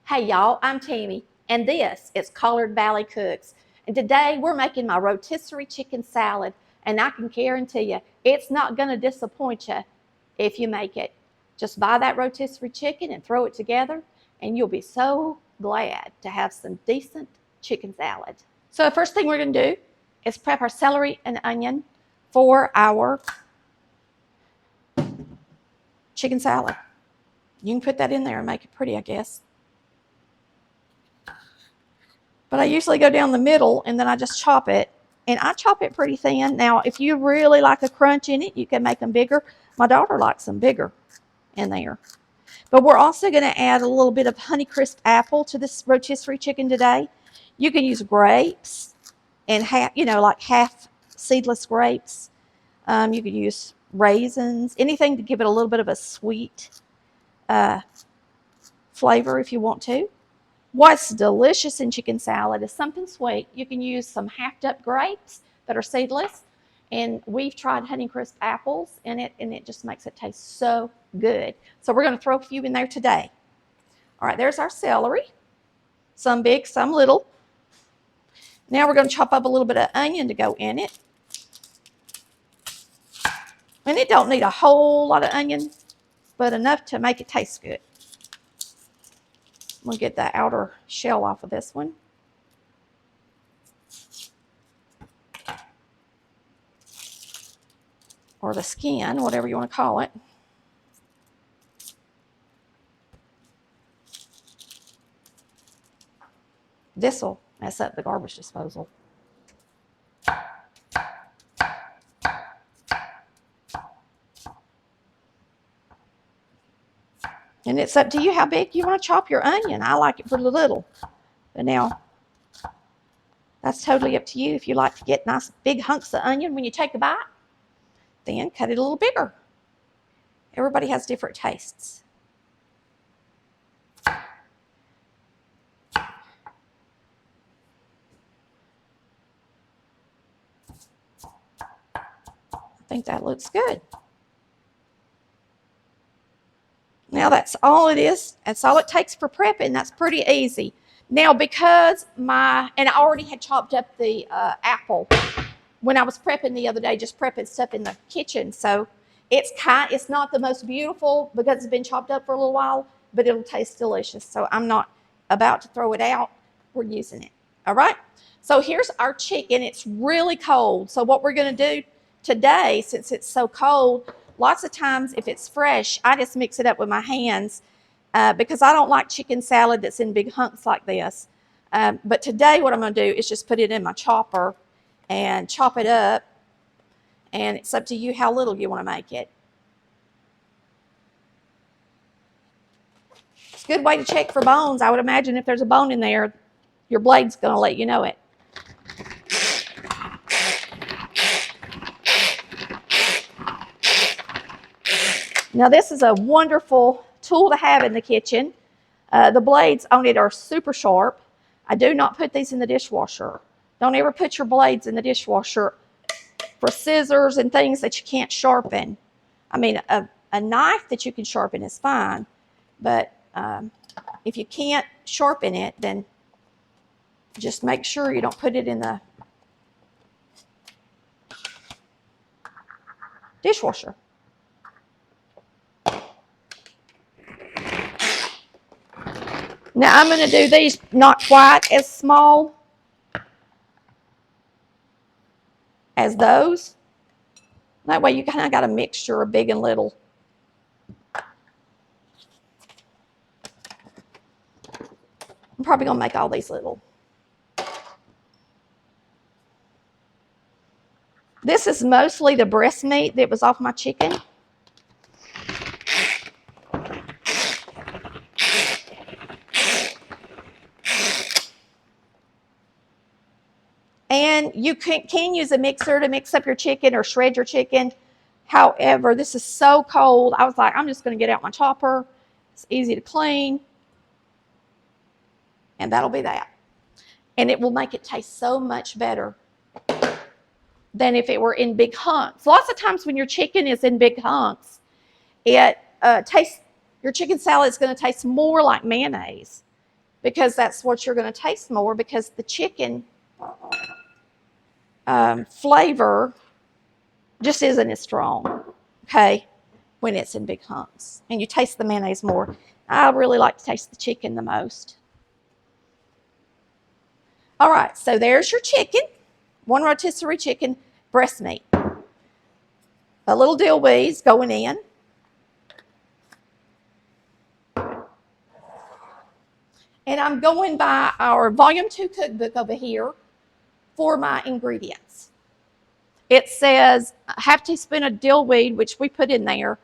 Hey y'all, I'm Tammy, and this is Collard Valley Cooks. And today we're making my rotisserie chicken salad, and I can guarantee you, it's not going to disappoint you if you make it. Just buy that rotisserie chicken and throw it together, and you'll be so glad to have some decent chicken salad. So the first thing we're going to do is prep our celery and onion for our chicken salad. You can put that in there and make it pretty, I guess. But I usually go down the middle and then I just chop it. And I chop it pretty thin. Now, if you really like a crunch in it, you can make them bigger. My daughter likes them bigger in there. But we're also going to add a little bit of Honeycrisp apple to this rotisserie chicken today. You can use grapes and half seedless grapes. You could use raisins, anything to give it a little bit of a sweet flavor if you want to. What's delicious in chicken salad is something sweet. You can use some halved up grapes that are seedless, and we've tried Honeycrisp apples in it, and it just makes it taste so good. So we're going to throw a few in there today. All right, there's our celery. Some big, some little. Now we're going to chop up a little bit of onion to go in it. And it don't need a whole lot of onion, but enough to make it taste good. We'll get the outer shell off of this one. Or the skin, whatever you want to call it. This will mess up the garbage disposal. And it's up to you how big you want to chop your onion. I like it pretty little. But now, that's totally up to you. If you like to get nice big hunks of onion when you take a bite, then cut it a little bigger. Everybody has different tastes. I think that looks good. Now that's all it is. That's all it takes for prepping. That's pretty easy. Now because and I already had chopped up the apple when I was prepping the other day, just prepping stuff in the kitchen. So it's not the most beautiful because it's been chopped up for a little while, but it'll taste delicious. So I'm not about to throw it out. We're using it. All right. So here's our chicken. It's really cold. So what we're going to do today, since it's so cold, lots of times if it's fresh, I just mix it up with my hands because I don't like chicken salad that's in big hunks like this. But today what I'm going to do is just put it in my chopper and chop it up. And it's up to you how little you want to make it. It's a good way to check for bones. I would imagine if there's a bone in there, your blade's going to let you know it. Now this is a wonderful tool to have in the kitchen. The blades on it are super sharp. I do not put these in the dishwasher. Don't ever put your blades in the dishwasher for scissors and things that you can't sharpen. I mean, a knife that you can sharpen is fine, but if you can't sharpen it, then just make sure you don't put it in the dishwasher. Now I'm going to do these not quite as small as those. That way you kind of got a mixture of big and little. I'm probably going to make all these little. This is mostly the breast meat that was off my chicken. And you can use a mixer to mix up your chicken or shred your chicken. However, this is so cold, I was like, I'm just going to get out my chopper. It's easy to clean. And that'll be that. And it will make it taste so much better than if it were in big hunks. Lots of times when your chicken is in big hunks, it tastes, your chicken salad is going to taste more like mayonnaise because that's what you're going to taste more, because the chicken flavor just isn't as strong, okay, when it's in big hunks. And you taste the mayonnaise more. I really like to taste the chicken the most. All right, so there's your chicken. 1 rotisserie chicken, breast meat. A little dill weeds going in. And I'm going by our Volume 2 cookbook over here for my ingredients. It says a half teaspoon of dill weed, which we put in there,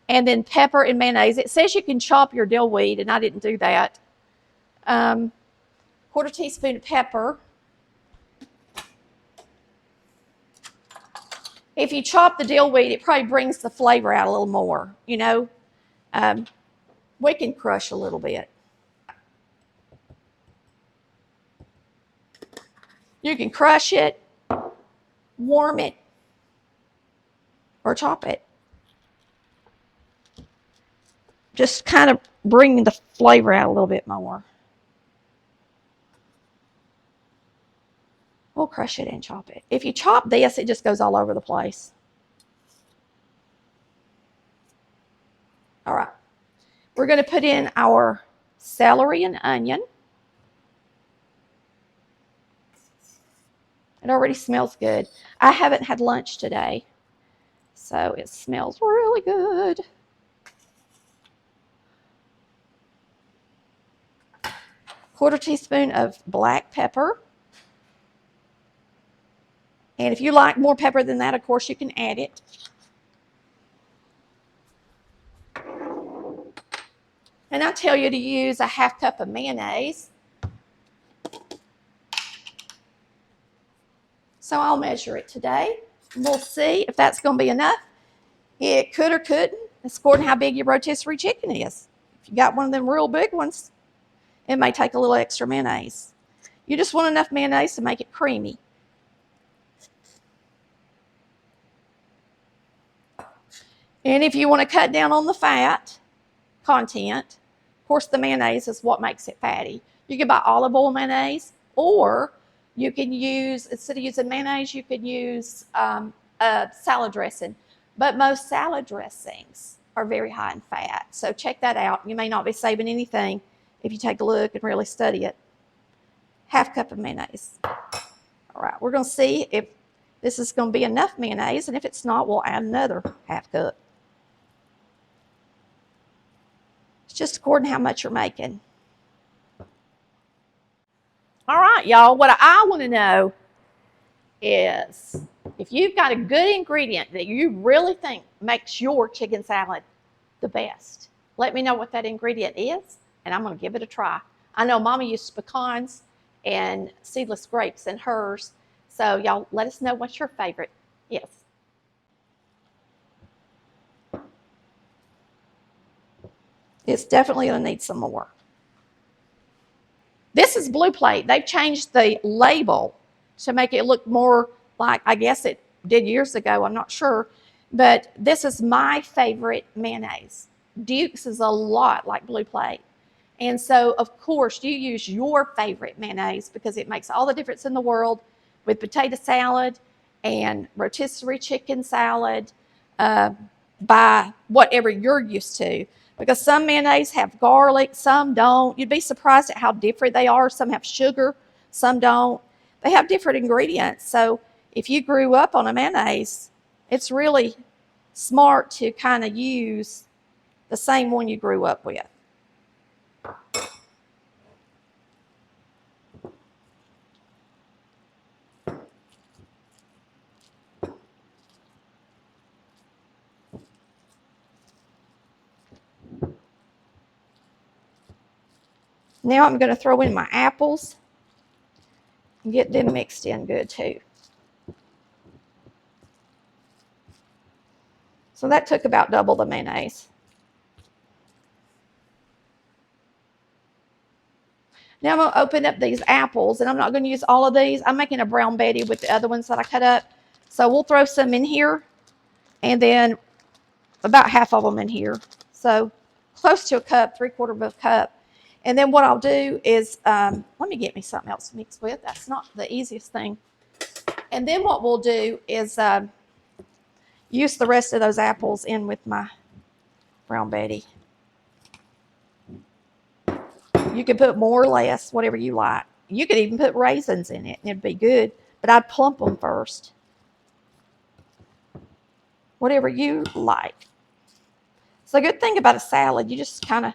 and then pepper and mayonnaise. It says you can chop your dill weed, and I didn't do that. 1/4 teaspoon of pepper. If you chop the dill weed, it probably brings the flavor out a little more, you know. We can crush a little bit. You can crush it, warm it, or chop it. Just kind of bring the flavor out a little bit more. We'll crush it and chop it. If you chop this, it just goes all over the place. All right. We're going to put in our celery and onion. It already smells good. I haven't had lunch today, so it smells really good. Quarter teaspoon of black pepper. And if you like more pepper than that, of course, you can add it. And I tell you to use a 1/2 cup of mayonnaise. So I'll measure it today. We'll see if that's going to be enough. It could or couldn't. It's according to how big your rotisserie chicken is. If you got one of them real big ones, it may take a little extra mayonnaise. You just want enough mayonnaise to make it creamy. And if you want to cut down on the fat content, of course, the mayonnaise is what makes it fatty. You can buy olive oil mayonnaise, or you can use, instead of using mayonnaise, you could use a salad dressing. But most salad dressings are very high in fat. So check that out. You may not be saving anything if you take a look and really study it. 1/2 cup of mayonnaise. All right, we're going to see if this is going to be enough mayonnaise, and if it's not, we'll add another 1/2 cup. It's just according to how much you're making. All right, y'all, what I want to know is if you've got a good ingredient that you really think makes your chicken salad the best, let me know what that ingredient is, and I'm going to give it a try. I know Mama used pecans and seedless grapes in hers, so y'all let us know what's your favorite. Yes. It's definitely going to need some more. This is Blue Plate. They've changed the label to make it look more like, I guess it did years ago, I'm not sure. But this is my favorite mayonnaise. Duke's is a lot like Blue Plate. And so, of course, you use your favorite mayonnaise because it makes all the difference in the world with potato salad and rotisserie chicken salad by whatever you're used to. Because some mayonnaise have garlic, some don't. You'd be surprised at how different they are. Some have sugar, some don't. They have different ingredients. So if you grew up on a mayonnaise, it's really smart to kind of use the same one you grew up with. Now I'm going to throw in my apples and get them mixed in good too. So that took about double the mayonnaise. Now I'm going to open up these apples, and I'm not going to use all of these. I'm making a brown Betty with the other ones that I cut up. So we'll throw some in here, and then about half of them in here. So close to a cup, 3/4 of a cup. And then what I'll do is, let me get me something else to mix with. That's not the easiest thing. And then what we'll do is use the rest of those apples in with my Brown Betty. You can put more or less, whatever you like. You could even put raisins in it, and it'd be good. But I'd plump them first. Whatever you like. So the good thing about a salad, you just kind of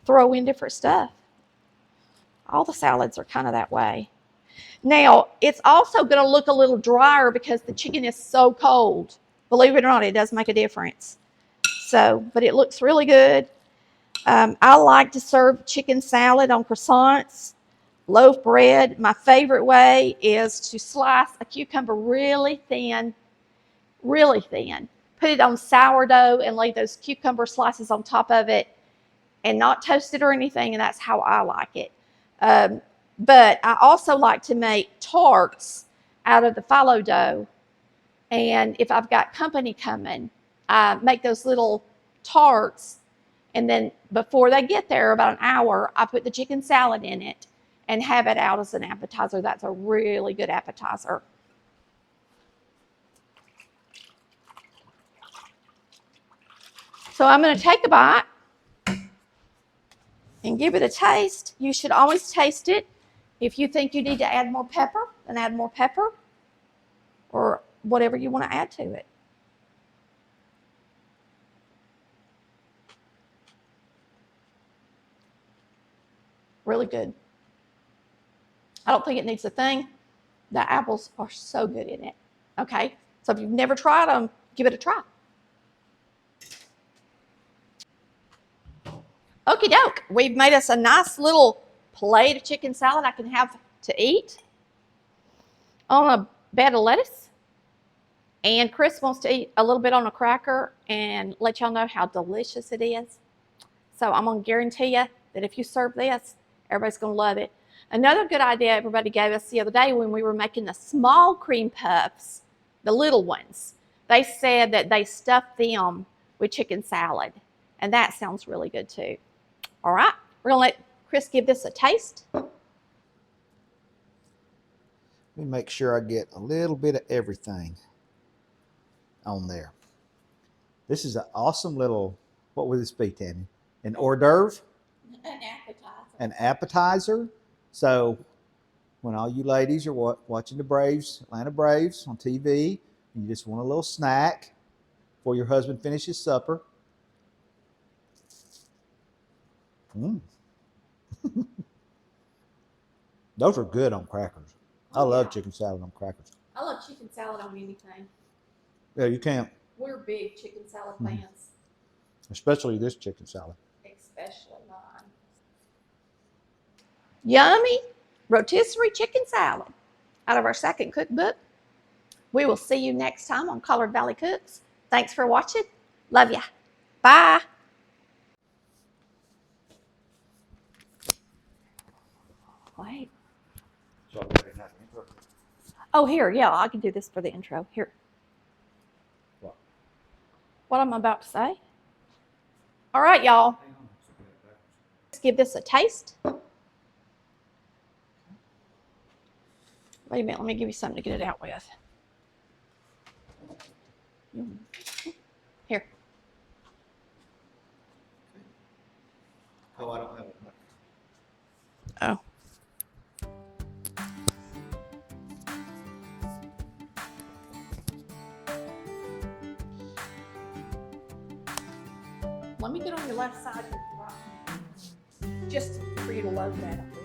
throw in different stuff. All the salads are kind of that way. Now, it's also going to look a little drier because the chicken is so cold. Believe it or not, it does make a difference. So, but it looks really good. I like to serve chicken salad on croissants, loaf bread. My favorite way is to slice a cucumber really thin, put it on sourdough and lay those cucumber slices on top of it and not toast it or anything, and that's how I like it. But I also like to make tarts out of the phyllo dough, and if I've got company coming, I make those little tarts, and then before they get there, about an hour, I put the chicken salad in it and have it out as an appetizer. That's a really good appetizer. So I'm going to take a bite and give it a taste. You should always taste it. If you think you need to add more pepper, then add more pepper or whatever you want to add to it. Really good. I don't think it needs a thing. The apples are so good in it. Okay, so if you've never tried them, give it a try. Okie doke, we've made us a nice little plate of chicken salad I can have to eat on a bed of lettuce. And Chris wants to eat a little bit on a cracker and let y'all know how delicious it is. So I'm going to guarantee you that if you serve this, everybody's going to love it. Another good idea everybody gave us the other day when we were making the small cream puffs, the little ones, they said that they stuffed them with chicken salad. And that sounds really good too. All right, we're going to let Chris give this a taste. Let me make sure I get a little bit of everything on there. This is an awesome little, what would this be, Tammy? An hors d'oeuvre? An appetizer. An appetizer. So when all you ladies are watching the Braves, Atlanta Braves on TV, and you just want a little snack before your husband finishes supper. Those are good on crackers. I love chicken salad on crackers. I love chicken salad on anything. Yeah, you can't. We're big chicken salad fans. Especially this chicken salad. Especially mine. Yummy rotisserie chicken salad out of our second cookbook. We will see you next time on Collard Valley Cooks. Thanks for watching. Love ya. Bye. Wait. Oh, here. Yeah, I can do this for the intro. Here. What I'm about to say. All right, y'all. Let's give this a taste. Wait a minute. Let me give you something to get it out with. Here. Oh, I don't have it. Oh. Let me get on your left side here, just for you to load that up.